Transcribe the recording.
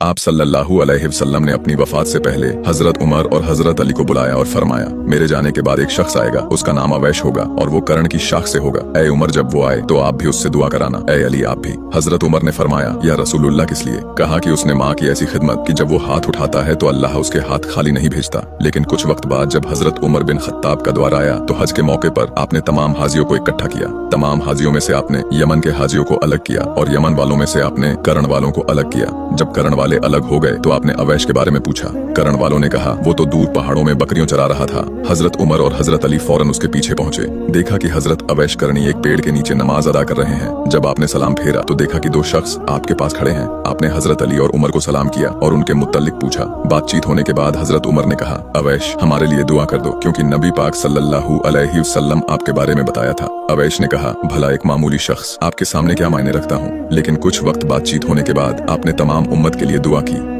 आप सल्लल्लाहु अलैहि वसल्लम ने अपनी वफात से पहले हजरत उमर और हजरत अली को बुलाया और फरमाया, मेरे जाने के बाद एक शख्स आएगा, उसका नाम अवैश होगा और वो कर्ण की शाख से होगा। ए उमर, जब वो आए तो आप भी उससे दुआ कराना। ए अली, आप भी। हजरत उमर ने फरमाया, या रसूलुल्लाह, किस लिए? कहा कि उसने माँ की ऐसी खिदमत कि जब वो हाथ उठाता है तो अल्लाह उसके हाथ खाली नहीं भेजता। लेकिन कुछ वक्त बाद जब हजरत उमर बिन खत्ताब का द्वार आया तो हज के मौके पर आपने तमाम हाजियों को इकट्ठा किया। तमाम हाजियों में से आपने यमन के हाजियों को अलग किया और यमन वालों में से आपने कर्ण वालों को अलग किया। जब कर्ण वाले अलग हो गए तो आपने अवैश के बारे में पूछा। कर्ण वालों ने कहा, वो तो दूर पहाड़ों में बकरियों चरा रहा था। हजरत उमर और हजरत अली फौरन उसके पीछे पहुंचे। देखा कि हजरत अवैश करनी एक पेड़ के नीचे नमाज अदा कर रहे हैं। जब आपने सलाम फेरा तो देखा कि दो शख्स आपके पास खड़े हैं। आपने हजरत अली और उमर को सलाम किया और उनके मुत्तल्लिक पूछा। बातचीत होने के बाद हजरत उमर ने कहा, अवैश, हमारे लिए दुआ कर दो, क्योंकि नबी पाक सल्लल्लाहु अलैहि वसल्लम आपके बारे में बताया था। अवैश ने कहा, भला एक मामूली शख्स आपके सामने क्या मायने रखता हूँ। लेकिन कुछ वक्त बातचीत होने के बाद आपने तमाम उम्मत के लिए दुआ की।